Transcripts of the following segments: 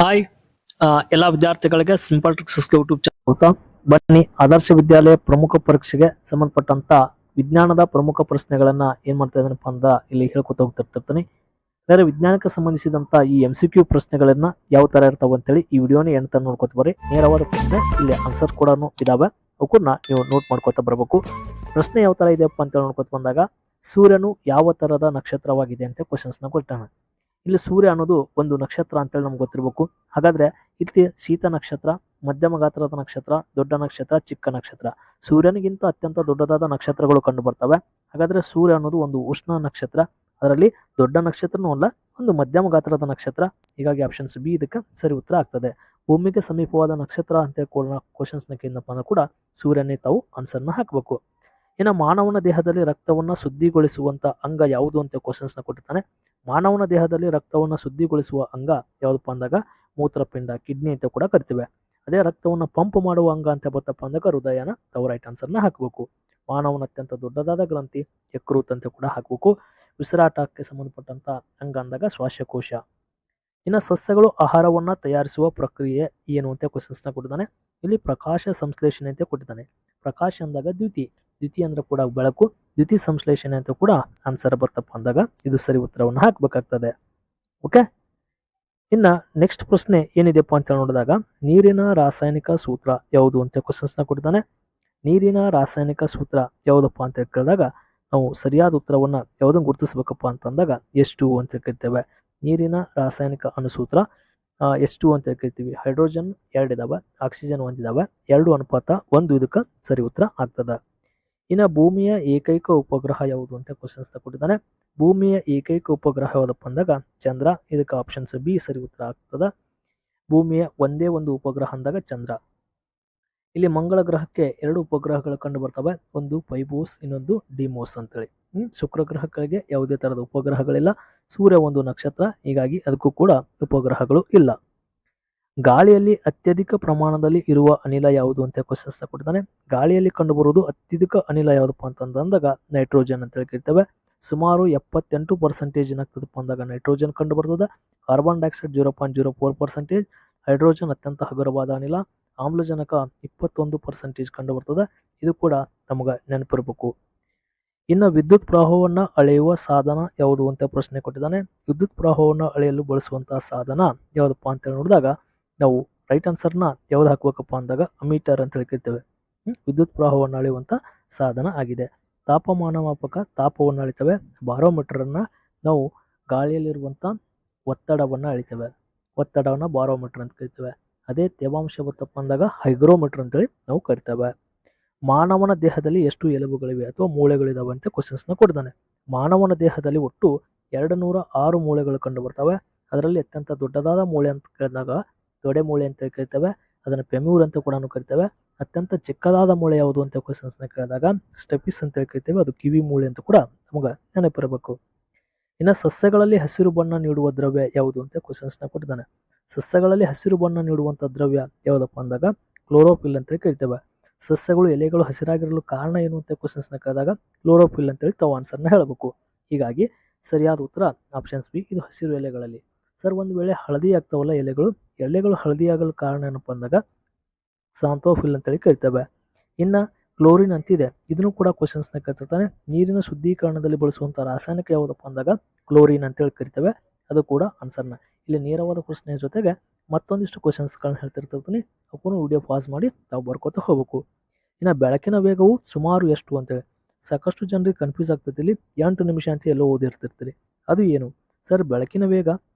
Hi ಎಲ್ಲ ವಿದ್ಯಾರ್ಥಿಗಳಿಗೆ simple tricks YouTube channel ಬನ್ನಿ. ಆದರ್ಶ ವಿದ್ಯಾಲಯ ಪ್ರಮುಖ ಪರೀಕ್ಷೆಗೆ ಸಂಬಂಧಪಟ್ಟಂತ ವಿಜ್ಞಾನದ ಪ್ರಮುಖ ಪ್ರಶ್ನೆಗಳನ್ನ ಏನ್ ಮಾಡ್ತಾ ಇದ್ದಾನಪ್ಪ ಅಂದ ಇಲ್ಲಿ ಹೇಳ್ಕೊತ ಹೋಗ್ತಿರ್ತೀನಿ. ಬೇರೆ ವಿಜ್ಞಾನಕ್ಕೆ ಸಂಬಂಧಿಸಿದಂತ ಈ MCQ ಪ್ರಶ್ನೆಗಳನ್ನ ಯಾವ ತರ ಇರ್ತಾವ ಅಂತೇಳಿ ಈ ವಿಡಿಯೋನ ಎಂತ ನೋಡ್ಕೊತ ಬರ್ರಿ. ನೇರವಾದ ಪ್ರಶ್ನೆ, ಇಲ್ಲಿ ಆನ್ಸರ್ ಕೂಡ ಇದಾವೆ, ಅವಕ್ಕನ್ನ ನೀವು ನೋಟ್ ಮಾಡ್ಕೊತ ಬರಬೇಕು. ಪ್ರಶ್ನೆ ಯಾವ ತರ ಇದೆಯಪ್ಪ ಅಂತ ನೋಡ್ಕೊತ ಬಂದಾಗ, ಸೂರ್ಯನು ಯಾವ ತರದ ನಕ್ಷತ್ರವಾಗಿದೆ ಅಂತ ಕ್ವಶನ್ಸ್ ನ ಕೊಟ್ಟಾನ. ಇಲ್ಲಿ ಸೂರ್ಯ ಅನ್ನೋದು ಒಂದು ನಕ್ಷತ್ರ ಅಂತೇಳಿ ನಮ್ಗೆ ಗೊತ್ತಿರಬೇಕು. ಹಾಗಾದ್ರೆ ಇಲ್ಲಿ ಶೀತ ನಕ್ಷತ್ರ, ಮಧ್ಯಮ ಗಾತ್ರದ ನಕ್ಷತ್ರ, ದೊಡ್ಡ ನಕ್ಷತ್ರ, ಚಿಕ್ಕ ನಕ್ಷತ್ರ. ಸೂರ್ಯನಿಗಿಂತ ಅತ್ಯಂತ ದೊಡ್ಡದಾದ ನಕ್ಷತ್ರಗಳು ಕಂಡು ಬರ್ತವೆ. ಹಾಗಾದ್ರೆ ಸೂರ್ಯ ಅನ್ನೋದು ಒಂದು ಉಷ್ಣ ನಕ್ಷತ್ರ, ಅದರಲ್ಲಿ ದೊಡ್ಡ ನಕ್ಷತ್ರನೂ ಅಲ್ಲ, ಒಂದು ಮಧ್ಯಮ ಗಾತ್ರದ ನಕ್ಷತ್ರ. ಹೀಗಾಗಿ ಆಪ್ಷನ್ಸ್ ಬಿ ಇದಕ್ಕೆ ಸರಿ ಉತ್ತರ ಆಗ್ತದೆ. ಭೂಮಿಗೆ ಸಮೀಪವಾದ ನಕ್ಷತ್ರ ಅಂತ ಕ್ವಶನ್ಸ್ ನ ಕೇಳಿದಪ್ಪ ಅಂದ್ರೆ ಕೂಡ ಸೂರ್ಯನೇ ತಾವು ಆನ್ಸರ್ನ ಹಾಕಬೇಕು. ಇನ್ನು ಮಾನವನ ದೇಹದಲ್ಲಿ ರಕ್ತವನ್ನ ಶುದ್ಧಿಗೊಳಿಸುವಂತ ಅಂಗ ಯಾವುದು ಅಂತ ಕ್ವಶನ್ಸ್ ನ ಕೊಟ್ಟಿರ್ತಾನೆ. ಮಾನವನ ದೇಹದಲ್ಲಿ ರಕ್ತವನ್ನ ಶುದ್ಧಿಗೊಳಿಸುವ ಅಂಗ ಯಾವ್ದಪ್ಪ ಅಂದಾಗ ಮೂತ್ರಪಿಂಡ, ಕಿಡ್ನಿ ಅಂತ ಕೂಡ ಕರಿತೀವಿ. ಅದೇ ರಕ್ತವನ್ನ ಪಂಪ್ ಮಾಡುವ ಅಂಗ ಅಂತ ಬರ್ತಪ್ಪ ಅಂದಾಗ ಹೃದಯನ ತಾವು ರೈಟ್ ಆನ್ಸರ್ನ ಹಾಕಬೇಕು. ಮಾನವನ ಅತ್ಯಂತ ದೊಡ್ಡದಾದ ಗ್ರಂಥಿ ಯಕೃತ್ ಅಂತ ಕೂಡ ಹಾಕಬೇಕು. ಉಸಿರಾಟಕ್ಕೆ ಸಂಬಂಧಪಟ್ಟಂತ ಅಂಗ ಅಂದಾಗ ಶ್ವಾಸಕೋಶ. ಇನ್ನು ಸಸ್ಯಗಳು ಆಹಾರವನ್ನ ತಯಾರಿಸುವ ಪ್ರಕ್ರಿಯೆ ಏನು ಅಂತ ಕ್ವಶನ್ಸ್ ನ ಕೊಟ್ಟಿದ್ದಾನೆ. ಇಲ್ಲಿ ಪ್ರಕಾಶ ಸಂಶ್ಲೇಷಣೆ ಅಂತ ಕೊಟ್ಟಿದ್ದಾನೆ. ಪ್ರಕಾಶ ಅಂದಾಗ ದ್ಯುತಿ ಅಂದ್ರೆ ಕೂಡ ಬೆಳಕು, ದ್ಯುತಿ ಸಂಶ್ಲೇಷಣೆ ಅಂತ ಕೂಡ ಆನ್ಸರ್ ಬರ್ತಪ್ಪ ಅಂದಾಗ ಇದು ಸರಿ ಉತ್ತರವನ್ನು ಹಾಕಬೇಕಾಗ್ತದೆ. ಓಕೆ, ಇನ್ನ ನೆಕ್ಸ್ಟ್ ಪ್ರಶ್ನೆ ಏನಿದೆಪ್ಪ ಅಂತ ನೋಡಿದಾಗ, ನೀರಿನ ರಾಸಾಯನಿಕ ಸೂತ್ರ ಯಾವುದು ಅಂತ ಕ್ವಶನ್ಸ್ ನ ಕೊಟ್ಟಿದ್ದಾನೆ. ನೀರಿನ ರಾಸಾಯನಿಕ ಸೂತ್ರ ಯಾವುದಪ್ಪ ಅಂತ ಕೇಳಿದಾಗ ನಾವು ಸರಿಯಾದ ಉತ್ತರವನ್ನ ಯಾವುದನ್ನು ಗುರುತಿಸಬೇಕಪ್ಪ ಅಂತಂದಾಗ H2 ಅಂತ ಕರಿತೇವೆ. ನೀರಿನ ರಾಸಾಯನಿಕ ಅಣುಸೂತ್ರ H2 ಅಂತ ಕರಿತೀವಿ. ಹೈಡ್ರೋಜನ್ 2 ಇದಾವೆ, ಆಕ್ಸಿಜನ್ 1 ಇದಾವೆ, 2 ಅನುಪಾತ 1 ಇದಕ್ಕೆ ಸರಿ ಉತ್ತರ ಆಗ್ತದೆ. ಇನ್ನು ಭೂಮಿಯ ಏಕೈಕ ಉಪಗ್ರಹ ಯಾವುದು ಅಂತ ಕ್ವಶನ್ಸ್ ಕೊಟ್ಟಿದ್ದಾನೆ. ಭೂಮಿಯ ಏಕೈಕ ಉಪಗ್ರಹ ಯಾವುದಪ್ಪ ಅಂದಾಗ ಚಂದ್ರ. ಇದಕ್ಕೆ ಆಪ್ಷನ್ಸ್ ಬಿ ಸರಿ ಉತ್ತರ ಆಗ್ತದ. ಭೂಮಿಯ ಒಂದೇ ಒಂದು ಉಪಗ್ರಹ ಅಂದಾಗ ಚಂದ್ರ. ಇಲ್ಲಿ ಮಂಗಳ ಗ್ರಹಕ್ಕೆ 2 ಉಪಗ್ರಹಗಳು ಕಂಡು ಬರ್ತವೆ, ಒಂದು ಫೈಬೋಸ್, ಇನ್ನೊಂದು ಡಿಮೋಸ್ ಅಂತೇಳಿ. ಶುಕ್ರ ಗ್ರಹಗಳಿಗೆ ಯಾವುದೇ ತರದ ಉಪಗ್ರಹಗಳಿಲ್ಲ. ಸೂರ್ಯ ಒಂದು ನಕ್ಷತ್ರ, ಹೀಗಾಗಿ ಅದಕ್ಕೂ ಕೂಡ ಉಪಗ್ರಹಗಳು ಇಲ್ಲ. ಗಾಳಿಯಲ್ಲಿ ಅತ್ಯಧಿಕ ಪ್ರಮಾಣದಲ್ಲಿ ಇರುವ ಅನಿಲ ಯಾವುದು ಅಂತ ಕ್ವಶನ್ಸ್ ಕೊಟ್ಟಿದ್ದಾನೆ. ಗಾಳಿಯಲ್ಲಿ ಕಂಡುಬರುವುದು ಅತ್ಯಧಿಕ ಅನಿಲ ಯಾವುದಪ್ಪ ಅಂತಂದಾಗ ನೈಟ್ರೋಜನ್ ಅಂತ ಕರಿತೇವೆ. ಸುಮಾರು 78% ಏನಾಗ್ತದಪ್ಪ ಅಂದಾಗ ನೈಟ್ರೋಜನ್ ಕಂಡು ಬರ್ತದೆ. Carbon dioxide 0.04%. ಹೈಡ್ರೋಜನ್ ಅತ್ಯಂತ ಹಗುರವಾದ ಅನಿಲ. ಆಮ್ಲಜನಕ 21% ಕಂಡು ಬರ್ತದೆ. ಇದು ಕೂಡ ನಮಗೆ ನೆನಪಿರಬೇಕು. ಇನ್ನು ವಿದ್ಯುತ್ ಪ್ರವಾಹವನ್ನ ಅಳೆಯುವ ಸಾಧನ ಯಾವುದು ಅಂತ ಪ್ರಶ್ನೆ ಕೊಟ್ಟಿದ್ದಾನೆ. ವಿದ್ಯುತ್ ಪ್ರವಾಹವನ್ನು ಅಳೆಯಲು ಬಳಸುವಂತಹ ಸಾಧನ ಯಾವುದಪ್ಪ ಅಂತ ನೋಡಿದಾಗ ನಾವು ರೈಟ್ ಆನ್ಸರ್ನ ಯಾವ್ದು ಹಾಕ್ಬೇಕಪ್ಪ ಅಂದಾಗ ಅಮೀಟರ್ ಅಂತ ಕರಿತೇವೆ. ವಿದ್ಯುತ್ ಪ್ರವಾಹವನ್ನು ಅಳೆಯುವಂತ ಸಾಧನ ಆಗಿದೆ. ತಾಪಮಾನ ಮಾಪಕ ತಾಪವನ್ನು ಅಳಿತೇವೆ. ಬಾರೋಮೀಟರ್ ಅನ್ನ ನಾವು ಗಾಳಿಯಲ್ಲಿರುವಂತ ಒತ್ತಡವನ್ನ ಅಳಿತೇವೆ. ಒತ್ತಡವನ್ನ ಬಾರೋಮೀಟರ್ ಅಂತ ಕರಿತೇವೆ. ಅದೇ ತೇವಾಂಶ ಬರ್ತಪ್ಪ ಅಂದಾಗ ಹೈಗ್ರೋಮೀಟರ್ ಅಂತೇಳಿ ನಾವು ಕರಿತೇವೆ. ಮಾನವನ ದೇಹದಲ್ಲಿ ಎಷ್ಟು ಎಲುಬುಗಳಿವೆ ಅಥವಾ ಮೂಳೆಗಳಿದಾವೆ ಅಂತ ಕ್ವಶನ್ಸ್ ನ ಕೊಡ್ತಾನೆ. ಮಾನವನ ದೇಹದಲ್ಲಿ ಒಟ್ಟು 206 ಮೂಳೆಗಳು ಕಂಡು ಬರ್ತವೆ. ಅದರಲ್ಲಿ ಅತ್ಯಂತ ದೊಡ್ಡದಾದ ಮೂಳೆ ಅಂತ ಕೇಳಿದಾಗ ತೊಡೆ ಮೂಳೆ ಅಂತ ಕರಿತೇವೆ. ಅದನ್ನು ಫೆಮ್ಯೂರ್ ಅಂತ ಕೂಡ ಕರಿತೇವೆ. ಅತ್ಯಂತ ಚಿಕ್ಕದಾದ ಮೂಳೆ ಯಾವುದು ಅಂತ ಕ್ವಶನ್ಸ್ ನ ಕೇಳಿದಾಗ ಸ್ಟೆಪಿಸ್ ಅಂತ ಕರಿತೇವೆ. ಅದು ಕಿವಿ ಮೂಳೆ ಅಂತ ಕೂಡ ನಮಗೆ ನೆನಪಿರಬೇಕು. ಇನ್ನು ಸಸ್ಯಗಳಲ್ಲಿ ಹಸಿರು ಬಣ್ಣ ನೀಡುವ ದ್ರವ್ಯ ಯಾವುದು ಅಂತ ಕ್ವಶನ್ಸ್ ನ ಕೊಟ್ಟಿದ್ದಾನೆ. ಸಸ್ಯಗಳಲ್ಲಿ ಹಸಿರು ಬಣ್ಣ ನೀಡುವಂತ ದ್ರವ್ಯ ಯಾವುದಪ್ಪ ಅಂದಾಗ ಕ್ಲೋರೋಫಿಲ್ ಅಂತ ಕರಿತೇವೆ. ಸಸ್ಯಗಳು ಎಲೆಗಳು ಹಸಿರಾಗಿರಲು ಕಾರಣ ಏನು ಅಂತ ಕ್ವಶನ್ಸ್ ನ ಕೇಳಿದಾಗ ಕ್ಲೋರೋಫಿಲ್ ಅಂತೇಳಿ ತಾವು ಆನ್ಸರ್ನ ಹೇಳಬೇಕು. ಹೀಗಾಗಿ ಸರಿಯಾದ ಉತ್ತರ ಆಪ್ಷನ್ಸ್ ಬಿ, ಇದು ಹಸಿರು ಎಲೆಗಳಲ್ಲಿ. ಸರ್, ಒಂದು ವೇಳೆ ಹಳದಿ ಆಗ್ತಾವಲ್ಲ ಎಲೆಗಳು ಹಳದಿಯಾಗಲು ಕಾರಣ ಏನಪ್ಪ ಅಂದಾಗ ಸಾಂಥೋಫಿಲ್ ಅಂತೇಳಿ ಕರಿತೇವೆ. ಇನ್ನ ಕ್ಲೋರಿನ್ ಅಂತಿದೆ, ಇದನ್ನು ಕೂಡ ಕ್ವಶನ್ಸ್ ನ ಕೇಳ್ತಿರ್ತಾನೆ. ನೀರಿನ ಶುದ್ಧೀಕರಣದಲ್ಲಿ ಬಳಸುವಂತ ರಾಸಾಯನಿಕ ಯಾವುದಪ್ಪ ಅಂದಾಗ ಕ್ಲೋರಿನ್ ಅಂತೇಳಿ ಕರಿತೇವೆ. ಅದು ಕೂಡ ಆನ್ಸರ್ನ. ಇಲ್ಲಿ ನೇರವಾದ ಪ್ರಶ್ನೆಯ ಜೊತೆಗೆ ಮತ್ತೊಂದಿಷ್ಟು ಕ್ವಶನ್ಸ್ ಗಳನ್ನ ಹೇಳ್ತಿರ್ತೀನಿ. ಅವಕ್ಕೂ ವಿಡಿಯೋ ಪಾಸ್ ಮಾಡಿ ತಾವು ಬರ್ಕೋತ ಹೋಗ್ಬೇಕು. ಇನ್ನು ಬೆಳಕಿನ ವೇಗವು ಸುಮಾರು ಎಷ್ಟು ಅಂತೇಳಿ ಸಾಕಷ್ಟು ಜನರಿಗೆ ಕನ್ಫ್ಯೂಸ್ ಆಗ್ತದೆ. ಇಲ್ಲಿ 8 ನಿಮಿಷ ಅಂತ ಎಲ್ಲೋ ಓದಿರ್ತಿರ್ತೀರಿ. ಅದು ಏನು ಸರ್? ಬೆಳಕಿನ ವೇಗ,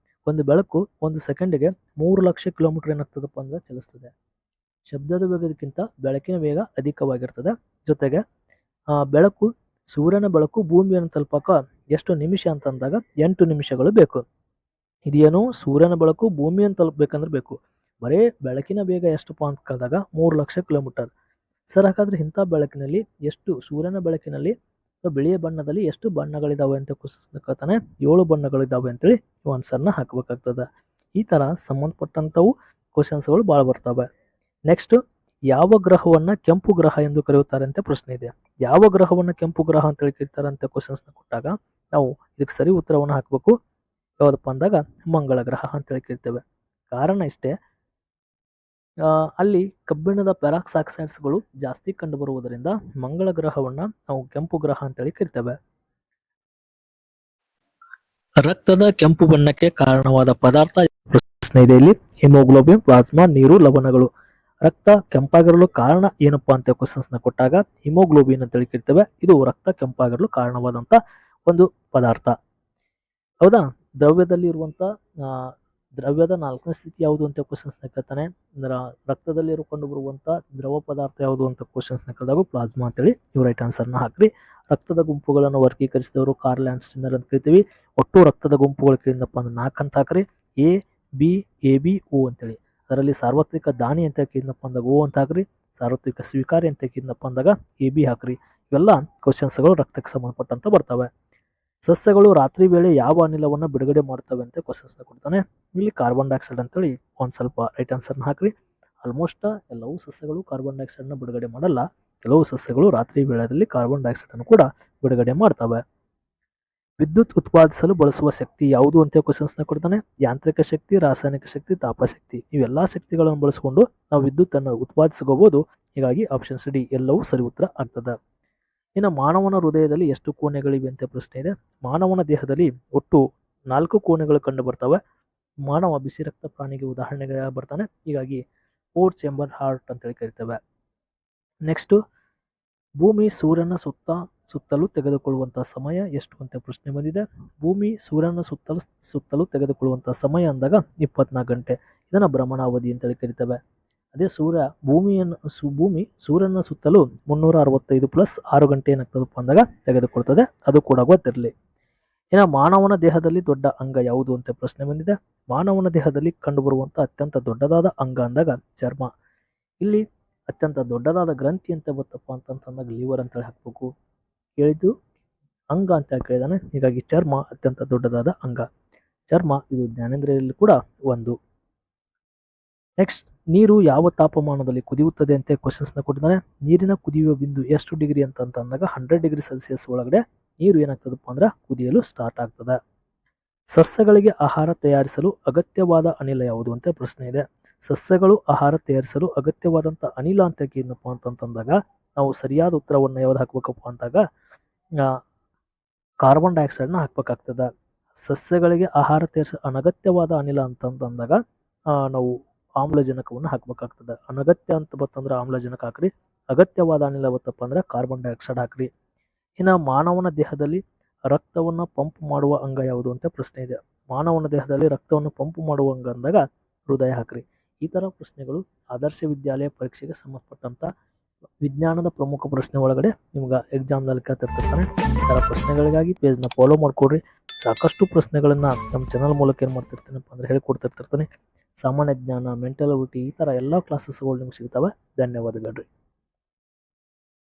ಒಂದು ಬೆಳಕು 1 ಸೆಕೆಂಡ್ಗೆ 3 ಲಕ್ಷ ಕಿಲೋಮೀಟರ್ ಏನಾಗ್ತದಪ್ಪ ಅಂದ್ರೆ ಚಲಿಸ್ತದೆ. ಶಬ್ದದ ವೇಗದಕ್ಕಿಂತ ಬೆಳಕಿನ ವೇಗ ಅಧಿಕವಾಗಿರ್ತದೆ. ಜೊತೆಗೆ ಬೆಳಕು, ಸೂರ್ಯನ ಬೆಳಕು ಭೂಮಿಯನ್ನು ತಲುಪಕ ಎಷ್ಟು ನಿಮಿಷ ಅಂತಂದಾಗ 8 ನಿಮಿಷಗಳು ಬೇಕು. ಇದೇನು ಸೂರ್ಯನ ಬೆಳಕು ಭೂಮಿಯನ್ನು ತಲುಪಬೇಕಂದ್ರೆ ಬೇಕು. ಬರೇ ಬೆಳಕಿನ ವೇಗ ಎಷ್ಟಪ್ಪ ಅಂತ ಕೇಳಿದಾಗ 3 ಲಕ್ಷ ಕಿಲೋಮೀಟರ್. ಸರ್, ಹಾಗಾದ್ರೆ ಇಂಥ ಬೆಳಕಿನಲ್ಲಿ ಎಷ್ಟು, ಸೂರ್ಯನ ಬೆಳಕಿನಲ್ಲಿ ಬಿಳಿಯ ಬಣ್ಣದಲ್ಲಿ ಎಷ್ಟು ಬಣ್ಣಗಳಿದಾವೆ ಅಂತ ಕ್ವಶನ್ಸ್ ಕೇಳ್ತಾನೆ. 7 ಬಣ್ಣಗಳಿದಾವೆ ಅಂತೇಳಿ ನೀವು ಆನ್ಸರ್ನ ಹಾಕಬೇಕಾಗ್ತದೆ. ಈ ತರ ಸಂಬಂಧಪಟ್ಟಂತವು ಕ್ವಶನ್ಸ್ಗಳು ಭಾಳ ಬರ್ತವೆ. ನೆಕ್ಸ್ಟ್, ಯಾವ ಗ್ರಹವನ್ನ ಕೆಂಪು ಗ್ರಹ ಎಂದು ಕರೆಯುತ್ತಾರೆ ಅಂತ ಪ್ರಶ್ನೆ ಇದೆ. ಯಾವ ಗ್ರಹವನ್ನ ಕೆಂಪು ಗ್ರಹ ಅಂತ ಕರೀತಾರೆ ಅಂತ ಕ್ವಶನ್ಸ್ ಕೊಟ್ಟಾಗ ನಾವು ಇದಕ್ಕೆ ಸರಿ ಉತ್ತರವನ್ನು ಹಾಕಬೇಕು. ಯಾವ್ದಪ್ಪ ಅಂದಾಗ ಮಂಗಳ ಗ್ರಹ ಅಂತ ಕರಿತೇವೆ. ಕಾರಣ ಇಷ್ಟೇ, ಅಲ್ಲಿ ಕಬ್ಬಿಣದ ಪೆರಾಕ್ಸಾಕ್ಸೈಡ್ಸ್ಗಳು ಜಾಸ್ತಿ ಕಂಡುಬರುವುದರಿಂದ ಮಂಗಳ ಗ್ರಹವನ್ನ ನಾವು ಕೆಂಪು ಗ್ರಹ ಅಂತೇಳಿ ಕರಿತೇವೆ. ರಕ್ತದ ಕೆಂಪು ಬಣ್ಣಕ್ಕೆ ಕಾರಣವಾದ ಪದಾರ್ಥ ಪ್ರಶ್ನೆ ಇದೆ ಇಲ್ಲಿ. ಹಿಮೋಗ್ಲೋಬಿನ್, ಪ್ಲಾಸ್ಮಾ, ನೀರು, ಲವಣಗಳು. ರಕ್ತ ಕೆಂಪಾಗಿರಲು ಕಾರಣ ಏನಪ್ಪಾ ಅಂತ ಕ್ವಶನ್ಸ್ ನ ಕೊಟ್ಟಾಗ ಹಿಮೋಗ್ಲೋಬಿನ್ ಅಂತ ಕರಿತೇವೆ. ಇದು ರಕ್ತ ಕೆಂಪಾಗಿರಲು ಕಾರಣವಾದಂತ ಒಂದು ಪದಾರ್ಥ. ಹೌದಾ. ದ್ರವ್ಯದಲ್ಲಿ ಇರುವಂತ ದ್ರವ್ಯದ 4ನೇ ಸ್ಥಿತಿ ಯಾವುದು ಅಂತ ಕ್ವಶನ್ಸ್ ನ ಕೇಳ್ತಾನೆ. ರಕ್ತದಲ್ಲಿ ಕಂಡು ಬರುವಂತ ದ್ರವ ಪದಾರ್ಥ ಯಾವುದು ಅಂತ ಕ್ವಶನ್ಸ್ ನ ಕೇಳಿದಾಗ ಪ್ಲಾಸ್ಮಾ ಅಂತೇಳಿ ನೀವು ರೈಟ್ ಆನ್ಸರ್ ನ ಹಾಕ್ರಿ. ರಕ್ತದ ಗುಂಪುಗಳನ್ನು ವರ್ಗೀಕರಿಸಿದವರು ಕಾರ್ಲ್ ಲ್ಯಾಂಡ್ಸ್ಟೈನರ್ ಅಂತ ಕರಿತೀವಿ. ಒಟ್ಟು ರಕ್ತದ ಗುಂಪುಗಳು ಕೇಳಿದಪ್ಪ ಅಂದ್ರೆ 4 ಅಂತ ಹಾಕ್ರಿ. A B AB O ಅಂತೇಳಿ. ಅದರಲ್ಲಿ ಸಾರ್ವತ್ರಿಕ ದಾನಿ ಅಂತ ಕೇಳಿದಪ್ಪ ಅಂದಾಗ ಓ ಅಂತ ಹಾಕ್ರಿ. ಸಾರ್ವತ್ರಿಕ ಸ್ವೀಕಾರಿ ಅಂತ ಕೇಳಿದಪ್ಪ ಅಂದಾಗ ಎ ಬಿ ಹಾಕ್ರಿ. ಇವೆಲ್ಲ ಕ್ವಶನ್ಸ್ಗಳು ರಕ್ತಕ್ಕೆ ಸಂಬಂಧಪಟ್ಟಂತ ಬರ್ತವೆ. ಸಸ್ಯಗಳು ರಾತ್ರಿ ವೇಳೆ ಯಾವ ಅನಿಲವನ್ನು ಬಿಡುಗಡೆ ಮಾಡ್ತವೆ ಅಂತ ಕ್ವಶನ್ಸ್ ಕೊಡ್ತಾನೆ. ಇಲ್ಲಿ ಕಾರ್ಬನ್ ಡೈಆಕ್ಸೈಡ್ ಅಂತೇಳಿ ಒಂದ್ ಸ್ವಲ್ಪ ರೈಟ್ ಆನ್ಸರ್ ಹಾಕ್ರಿ. ಆಲ್ಮೋಸ್ಟ್ ಎಲ್ಲವೂ ಸಸ್ಯಗಳು ಕಾರ್ಬನ್ ಡೈಆಕ್ಸೈಡ್ ನ ಬಿಡುಗಡೆ ಮಾಡಲ್ಲ. ಕೆಲವು ಸಸ್ಯಗಳು ರಾತ್ರಿ ವೇಳೆಯಲ್ಲಿ ಕಾರ್ಬನ್ ಡೈಆಕ್ಸೈಡ್ ಅನ್ನು ಕೂಡ ಬಿಡುಗಡೆ ಮಾಡ್ತವೆ. ವಿದ್ಯುತ್ ಉತ್ಪಾದಿಸಲು ಬಳಸುವ ಶಕ್ತಿ ಯಾವುದು ಅಂತ ಕ್ವಶನ್ಸ್ ನ ಕೊಡ್ತಾನೆ. ಯಾಂತ್ರಿಕ ಶಕ್ತಿ, ರಾಸಾಯನಿಕ ಶಕ್ತಿ, ತಾಪಶಕ್ತಿ. ಇವೆಲ್ಲಾ ಶಕ್ತಿಗಳನ್ನು ಬಳಸಿಕೊಂಡು ನಾವು ವಿದ್ಯುತ್ ಅನ್ನು ಉತ್ಪಾದಿಸಬಹುದು. ಹೀಗಾಗಿ ಆಪ್ಷನ್ ಡಿ ಎಲ್ಲವೂ ಸರಿ ಉತ್ತರ ಆಗ್ತದೆ. ಇನ್ನು ಮಾನವನ ಹೃದಯದಲ್ಲಿ ಎಷ್ಟು ಕೋಣೆಗಳಿವೆ ಅಂತ ಪ್ರಶ್ನೆ ಇದೆ. ಮಾನವನ ದೇಹದಲ್ಲಿ ಒಟ್ಟು 4 ಕೋಣೆಗಳು ಕಂಡು ಬರ್ತವೆ. ಮಾನವ ಬಿಸಿ ರಕ್ತ ಪ್ರಾಣಿಗೆ ಉದಾಹರಣೆಗೆ ಬರ್ತಾನೆ. ಹೀಗಾಗಿ 4 ಚೇಂಬರ್ ಹಾರ್ಟ್ ಅಂತ ಕರಿತೇವೆ. ನೆಕ್ಸ್ಟ್, ಭೂಮಿ ಸೂರ್ಯನ ಸುತ್ತಲೂ ತೆಗೆದುಕೊಳ್ಳುವಂತಹ ಸಮಯ ಎಷ್ಟು ಅಂತ ಪ್ರಶ್ನೆ ಬಂದಿದೆ. ಭೂಮಿ ಸೂರ್ಯನ ಸುತ್ತಲೂ ತೆಗೆದುಕೊಳ್ಳುವಂತಹ ಸಮಯ ಅಂದಾಗ 24 ಗಂಟೆ. ಇದನ್ನ ಭ್ರಮಣಾವಧಿ ಅಂತ ಕರಿತೇವೆ. ಅದೇ ಭೂಮಿ ಸೂರ್ಯನ ಸುತ್ತಲೂ 365 ಪ್ಲಸ್ 6 ಗಂಟೆ ಏನಾಗ್ತದಪ್ಪ ಅಂದಾಗ ತೆಗೆದುಕೊಳ್ತದೆ. ಅದು ಕೂಡ ಗೊತ್ತಿರಲಿ. ಇನ್ನು ಮಾನವನ ದೇಹದಲ್ಲಿ ದೊಡ್ಡ ಅಂಗ ಯಾವುದು ಅಂತ ಪ್ರಶ್ನೆ ಬಂದಿದೆ. ಮಾನವನ ದೇಹದಲ್ಲಿ ಕಂಡುಬರುವಂತಹ ಅತ್ಯಂತ ದೊಡ್ಡದಾದ ಅಂಗ ಅಂದಾಗ ಚರ್ಮ. ಇಲ್ಲಿ ಅತ್ಯಂತ ದೊಡ್ಡದಾದ ಗ್ರಂಥಿ ಅಂತ ಗೊತ್ತಪ್ಪ ಅಂತಂದಾಗ ಲಿವರ್ ಅಂತ ಹಾಕ್ಬೇಕು. ಕೇಳಿದ್ದು ಅಂಗ ಅಂತ ಕೇಳಿದಾನೆ. ಹೀಗಾಗಿ ಚರ್ಮ ಅತ್ಯಂತ ದೊಡ್ಡದಾದ ಅಂಗ. ಚರ್ಮ ಇದು ಜ್ಞಾನೇಂದ್ರಿಯಲ್ಲಿ ಕೂಡ ಒಂದು. ನೆಕ್ಸ್ಟ್, ನೀರು ಯಾವ ತಾಪಮಾನದಲ್ಲಿ ಕುದಿಯುತ್ತದೆ ಅಂತ ಕ್ವಶನ್ಸ್ ನ ಕೊಟ್ಟಿದ್ದಾನೆ. ನೀರಿನ ಕುದಿಯುವ ಬಿಂದು ಎಷ್ಟು ಡಿಗ್ರಿ ಅಂತ ಅಂದಾಗ 100 ಡಿಗ್ರಿ ಸೆಲ್ಸಿಯಸ್ ಒಳಗಡೆ ನೀರು ಏನಾಗ್ತದಪ್ಪ ಅಂದ್ರೆ ಕುದಿಯಲು ಸ್ಟಾರ್ಟ್ ಆಗ್ತದೆ. ಸಸ್ಯಗಳಿಗೆ ಆಹಾರ ತಯಾರಿಸಲು ಅಗತ್ಯವಾದ ಅನಿಲ ಯಾವುದು ಅಂತ ಪ್ರಶ್ನೆ ಇದೆ. ಸಸ್ಯಗಳು ಆಹಾರ ತಯಾರಿಸಲು ಅಗತ್ಯವಾದಂತ ಅನಿಲ ಅಂತ ಏನಪ್ಪ ಅಂತಂದಾಗ ನಾವು ಸರಿಯಾದ ಉತ್ತರವನ್ನು ಯಾವ್ದು ಹಾಕ್ಬೇಕಪ್ಪ ಅಂದಾಗ ಕಾರ್ಬನ್ ಡೈಆಕ್ಸೈಡ್ ನ ಹಾಕ್ಬೇಕಾಗ್ತದೆ. ಸಸ್ಯಗಳಿಗೆ ಆಹಾರ ತಯಾರಿಸಲು ಅನಗತ್ಯವಾದ ಅನಿಲ ಅಂತಂದಾಗ ನಾವು ಆಮ್ಲಜನಕವನ್ನು ಹಾಕ್ಬೇಕಾಗ್ತದೆ. ಅನಗತ್ಯ ಅಂತ ಬತ್ತಂದ್ರೆ ಆಮ್ಲಜನಕ ಹಾಕ್ರಿ. ಅಗತ್ಯವಾದ ಅನಿಲ ಬತ್ತಪ್ಪ ಅಂದ್ರೆ ಕಾರ್ಬನ್ ಡೈಆಕ್ಸೈಡ್ ಹಾಕ್ರಿ. ಇನ್ನು ಮಾನವನ ದೇಹದಲ್ಲಿ ರಕ್ತವನ್ನ ಪಂಪ್ ಮಾಡುವ ಅಂಗ ಯಾವುದು ಅಂತ ಪ್ರಶ್ನೆ ಇದೆ. ಮಾನವನ ದೇಹದಲ್ಲಿ ರಕ್ತವನ್ನು ಪಂಪ್ ಮಾಡುವ ಅಂಗ ಅಂದಾಗ ಹೃದಯ ಹಾಕ್ರಿ. ಈ ತರ ಪ್ರಶ್ನೆಗಳು ಆದರ್ಶ ವಿದ್ಯಾಲಯ ಪರೀಕ್ಷೆಗೆ ಸಂಬಂಧಪಟ್ಟಂತ ವಿಜ್ಞಾನದ ಪ್ರಮುಖ ಪ್ರಶ್ನೆ ಒಳಗಡೆ ನಿಮ್ಗೆ ಎಕ್ಸಾಮ್ನಲ್ಲಿ ಕೇಳ್ತಿರ್ತಾನೆ. ಈ ತರ ಪ್ರಶ್ನೆಗಳಿಗಾಗಿ ಪೇಜ್ನ ಫಾಲೋ ಮಾಡ್ಕೊಡ್ರಿ. ಸಾಕಷ್ಟು ಪ್ರಶ್ನೆಗಳನ್ನ ನಮ್ಮ ಚಾನಲ್ ಮೂಲಕ ಏನ್ ಮಾಡ್ತಿರ್ತೀನಪ್ಪ ಅಂದ್ರೆ ಹೇಳ್ಕೊಡ್ತಿರ್ತಾನೆ. ಸಾಮಾನ್ಯ ಜ್ಞಾನ, ಮೆಂಟಲ್ ಅಬಿಲಿಟಿ ಈ ತರ ಎಲ್ಲಾ ಕ್ಲಾಸಸ್ಗಳು ನಿಮ್ಗೆ ಸಿಗ್ತವೆ. ಧನ್ಯವಾದಗಳು.